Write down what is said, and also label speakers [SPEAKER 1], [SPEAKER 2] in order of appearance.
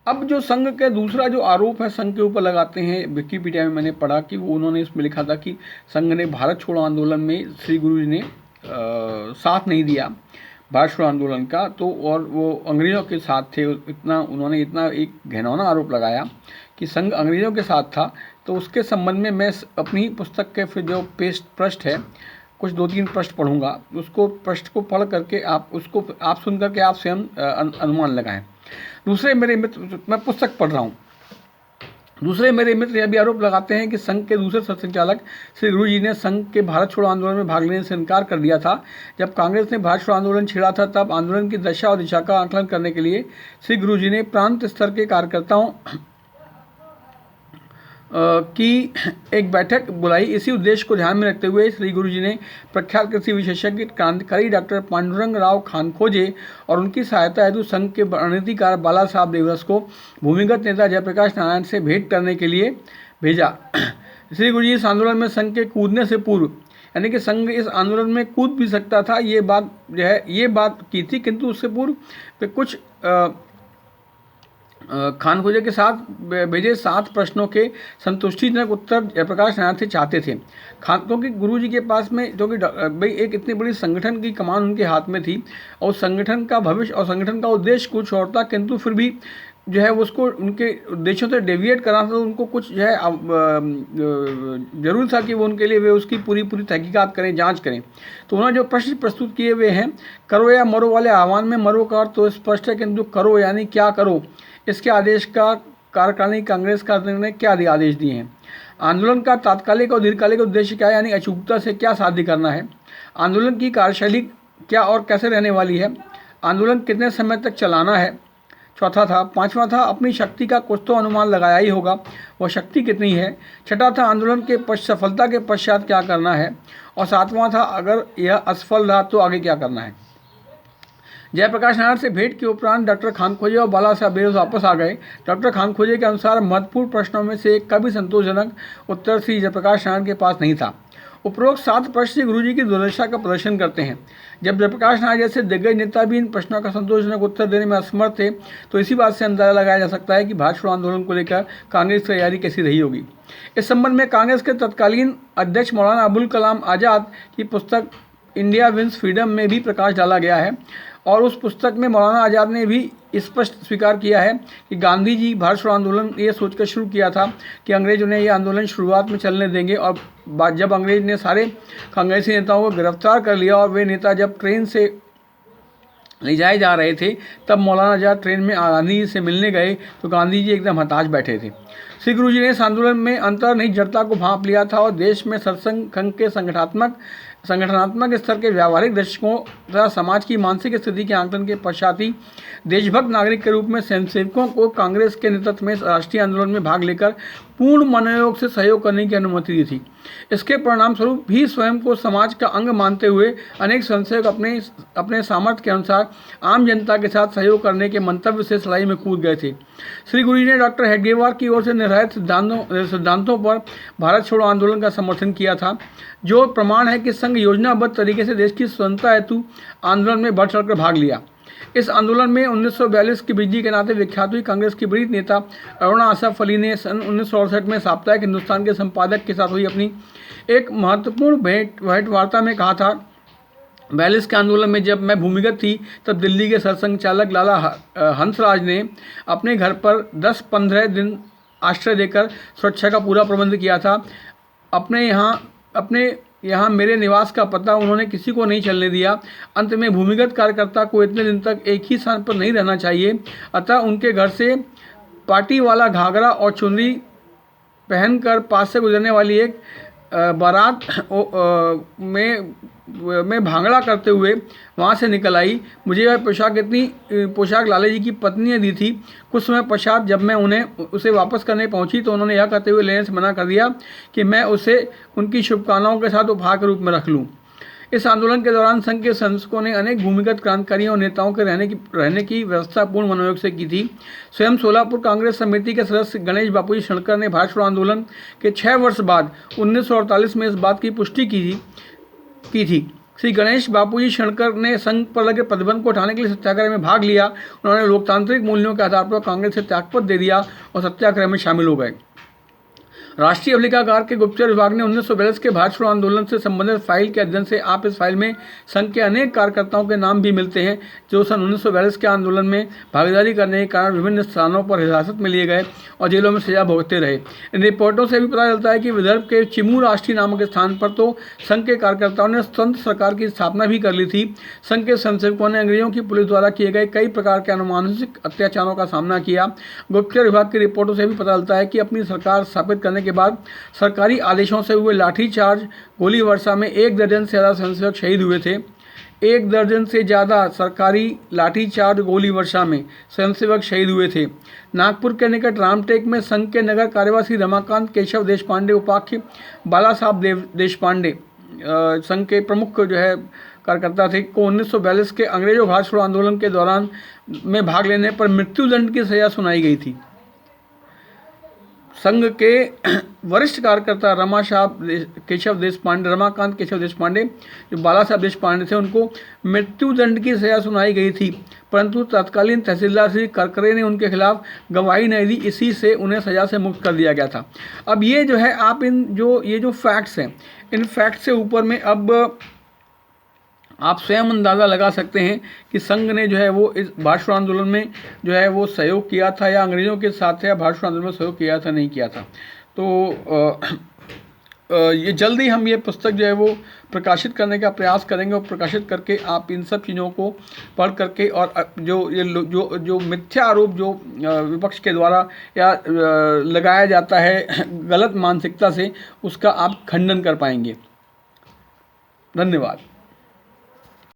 [SPEAKER 1] अब जो संघ का दूसरा जो आरोप है संघ के ऊपर लगाते हैं, विकिपीडिया में मैंने पढ़ा कि वो उन्होंने इसमें लिखा था कि संघ ने भारत छोड़ो आंदोलन में श्री गुरु जी ने साथ नहीं दिया भारत छोड़ो आंदोलन का, तो और वो अंग्रेज़ों के साथ थे। उन्होंने इतना एक घिनौना आरोप लगाया कि संघ अंग्रेज़ों के साथ था। तो उसके संबंध में मैं अपनी पुस्तक के फिर जो पृष्ठ है, कुछ 2-3 पृष्ठ पढ़ूंगा, उसको पृष्ठ को पढ़ करके आप सुन करके आप स्वयं अनुमान लगाएं। दूसरे मेरे मित्र, मैं पुस्तक पढ़ रहा हूँ, दूसरे मेरे मित्र यह भी आरोप लगाते हैं कि संघ के दूसरे संचालक श्री गुरु जी ने संघ के भारत छोड़ो आंदोलन में भाग लेने से इनकार कर दिया था। जब कांग्रेस ने भारत छोड़ो आंदोलन छेड़ा था, तब आंदोलन की दशा और दिशा का आकलन करने के लिए श्री गुरु जी ने प्रांत स्तर के कार्यकर्ताओं की एक बैठक बुलाई। इसी उद्देश्य को ध्यान में रखते हुए श्री गुरु जी ने प्रख्यात कृषि विशेषज्ञ क्रांतिकारी डॉक्टर पांडुरंग राव खानखोजे और उनकी सहायता हेतु संघ के रणनीतिकार बाला साहब देवरस को भूमिगत नेता जयप्रकाश नारायण से भेंट करने के लिए भेजा। श्री गुरु जी इस आंदोलन में संघ के कूदने से पूर्व, यानी कि संघ इस आंदोलन में कूद भी सकता था, ये बात की थी, किंतु उससे पूर्व कुछ खानखोजे के साथ भेजे 7 प्रश्नों के संतुष्टिजनक उत्तर जयप्रकाश नारायण से चाहते थे। क्योंकि गुरु जी के पास में, क्योंकि भाई एक इतनी बड़ी संगठन की कमान उनके हाथ में थी और संगठन का भविष्य और संगठन का उद्देश्य कुछ और था, किंतु फिर भी जो है उसको उनके उद्देश्यों से डेविएट कराना था। तो उनको कुछ जो है जरूर था कि वो उनके लिए वे उसकी पूरी तहकीकात करें, जांच करें। तो उन्होंने जो प्रश्न प्रस्तुत किए हुए हैं, करो या मरो वाले आह्वान में मरो का अर्थ तो स्पष्ट है, किंतु करो यानी क्या करो, इसके आदेश का कार्यकारिणी कांग्रेस का ने क्या आदेश दिए हैं। आंदोलन का तात्कालिक और दीर्घकालिक उद्देश्य क्या है, यानी अचूकता से क्या साध्य करना है। आंदोलन की कार्यशैली क्या और कैसे रहने वाली है। आंदोलन कितने समय तक चलाना है। चौथा था, 5वां था, अपनी शक्ति का कुछ तो अनुमान लगाया ही होगा, वह शक्ति कितनी है। छठा था, आंदोलन के सफलता के पश्चात क्या करना है। और 7वां था, अगर यह असफल रहा तो आगे क्या करना है। जयप्रकाश नारायण से भेंट के उपरांत डॉक्टर खानखोजे और बाला साहब देवरस वापस आ गए। डॉक्टर खानखोजे के अनुसार महत्वपूर्ण प्रश्नों में से एक का भी संतोषजनक उत्तर श्री जयप्रकाश नारायण के पास नहीं था। उपरोक्त 7 प्रश्न गुरु जी की दुर्दशा का प्रदर्शन करते हैं। जब जयप्रकाश नारायण जैसे दिग्गज नेता भी इन प्रश्नों का संतोषजनक उत्तर देने में असमर्थ थे, तो इसी बात से अंदाजा लगाया जा सकता है कि भारत छोड़ो आंदोलन को लेकर कांग्रेस की तैयारी कैसी रही होगी। इस संबंध में कांग्रेस के तत्कालीन अध्यक्ष मौलाना अबुल कलाम आज़ाद की पुस्तक इंडिया विंस फ्रीडम में भी प्रकाश डाला गया है और उस पुस्तक में मौलाना आज़ाद ने भी स्पष्ट स्वीकार किया है कि गांधी जी भारत छोड़ो आंदोलन ये सोचकर शुरू किया था कि अंग्रेजों ने ये आंदोलन शुरुआत में चलने देंगे, और जब अंग्रेज ने सारे कांग्रेसी नेताओं को गिरफ्तार कर लिया और वे नेता जब ट्रेन से ले जाए जा रहे थे, तब मौलाना आज़ाद ट्रेन में गांधी जी से मिलने गए तो गांधी जी एकदम हताश बैठे थे। श्री गुरु जी ने इस आंदोलन में अंतर्निहित जड़ता को भांप लिया था और देश में संघ के संगठनात्मक स्तर के व्यावहारिक दृष्टिकोण तथा समाज की मानसिक स्थिति के आंकलन के पश्चात ही देशभक्त नागरिक के रूप में स्वयंसेवकों को कांग्रेस के नेतृत्व में राष्ट्रीय आंदोलन में भाग लेकर पूर्ण मनोयोग से सहयोग करने की अनुमति दी थी। इसके परिणाम स्वरूप भी स्वयं को समाज का अंग मानते हुए अनेक स्वयंसेवक अपने सामर्थ्य के अनुसार आम जनता के साथ सहयोग करने के मंतव्य से लड़ाई में कूद गए थे। श्री गुरु जी ने डॉक्टर हेडगेवार की ओर से निर्धारित सिद्धांतों पर भारत छोड़ो आंदोलन का समर्थन किया था, जो प्रमाण है कि संघ योजनाबद्ध तरीके से देश की स्वतंत्रता हेतु आंदोलन में बढ़ चढ़कर भाग लिया। इस आंदोलन में 1942 की बिजली के नाते विख्यात हुई कांग्रेस की बड़ी नेता अरुणा आसफ अली ने सन 1968 में साप्ताहिक हिंदुस्तान के संपादक के साथ हुई अपनी एक महत्वपूर्ण भेंट वार्ता में कहा था, 42 के आंदोलन में जब मैं भूमिगत थी, तब दिल्ली के सरसंघचालक लाला हंसराज ने अपने घर पर 10-15 दिन आश्रय देकर सुरक्षा का पूरा प्रबंध किया था। अपने यहाँ मेरे निवास का पता उन्होंने किसी को नहीं चलने दिया। अंत में भूमिगत कार्यकर्ता को इतने दिन तक एक ही स्थान पर नहीं रहना चाहिए, अतः उनके घर से पार्टी वाला घाघरा और चुनरी पहनकर पास से गुजरने वाली एक बारात में भांगड़ा करते हुए वहाँ से निकल आई। मुझे यह पोशाक लाला जी की पत्नी ने दी थी। कुछ समय पश्चात जब मैं उसे वापस करने पहुँची तो उन्होंने यह कहते हुए लेने से मना कर दिया कि मैं उसे उनकी शुभकामनाओं के साथ उपहार के रूप में रख लूँ। इस आंदोलन के दौरान संघ के सदस्यों ने अनेक भूमिगत क्रांतिकारियों और नेताओं के रहने की व्यवस्था पूर्ण मनोयोग से की थी। स्वयं सोलापुर कांग्रेस समिति के सदस्य गणेश बापूजी शणकर ने भारत छोड़ो आंदोलन के 6 वर्ष बाद 1948 में इस बात की पुष्टि की थी। श्री गणेश बापूजी शणकर ने संघ पर लगे प्रतिबंध को उठाने के लिए सत्याग्रह में भाग लिया। उन्होंने लोकतांत्रिक मूल्यों के आधार पर कांग्रेस से त्यागपत्र दे दिया और सत्याग्रह में शामिल हो गए। राष्ट्रीय अभिलेखागार के गुप्तचर विभाग ने 1942 के भारत छोड़ो आंदोलन से संबंधित फाइल के अध्ययन से आप इस फाइल में संघ के अनेक कार्यकर्ताओं के नाम भी मिलते हैं जो सन 1942 के आंदोलन में भागीदारी करने के कारण विभिन्न स्थानों पर हिरासत में लिए गए और जेलों में सजा भुगतते रहे। इन रिपोर्टों से भी पता चलता है कि विदर्भ के चिमू राष्ट्रीय नामक स्थान पर तो संघ के कार्यकर्ताओं ने स्वतंत्र सरकार की स्थापना भी कर ली थी। संघ के स्वयंसेवकों ने अंग्रेजों की पुलिस द्वारा किए गए कई प्रकार के अनुमानित अत्याचारों का सामना किया। गुप्तचर विभाग की रिपोर्टों से भी पता चलता है कि अपनी सरकार स्थापित करने के बाद सरकारी आदेशों से हुए लाठीचार्ज, गोली वर्षा में 1 दर्जन से ज़्यादा स्वयंसेवक शहीद हुए थे। 1 दर्जन से ज़्यादा सरकारी लाठीचार्ज, गोली वर्षा में स्वयंसेवक शहीद हुए थे। नागपुर के निकट रामटेक में संघ के नगर कार्यवासी रमाकांत केशव देशपांडे उपाख्य बाला साहब देशपांडे संघ के प्रमुख जो है कार्यकर्ता थे को 1942 के अंग्रेजों भारत छोड़ो आंदोलन के दौरान में भाग लेने पर मृत्युदंड की सजा सुनाई गई थी। संघ के वरिष्ठ कार्यकर्ता रमाकांत केशव देशपांडे जो बाला साहब देशपांडे थे उनको मृत्युदंड की सजा सुनाई गई थी, परंतु तत्कालीन तहसीलदार श्री करकरे ने उनके खिलाफ गवाही नहीं दी, इसी से उन्हें सजा से मुक्त कर दिया गया था। अब ये जो है आप ये जो फैक्ट्स हैं, इन फैक्ट्स से ऊपर में अब आप स्वयं अंदाज़ा लगा सकते हैं कि संघ ने जो है वो इस भारत छोड़ो आंदोलन में जो है वो सहयोग किया था या अंग्रेज़ों के साथ या भारत छोड़ो आंदोलन में सहयोग किया था नहीं किया था। तो ये जल्दी हम ये पुस्तक जो है वो प्रकाशित करने का प्रयास करेंगे और प्रकाशित करके आप इन सब चीज़ों को पढ़ करके और जो मिथ्या आरोप जो विपक्ष के द्वारा या लगाया जाता है गलत मानसिकता से, उसका आप खंडन कर पाएंगे। धन्यवाद।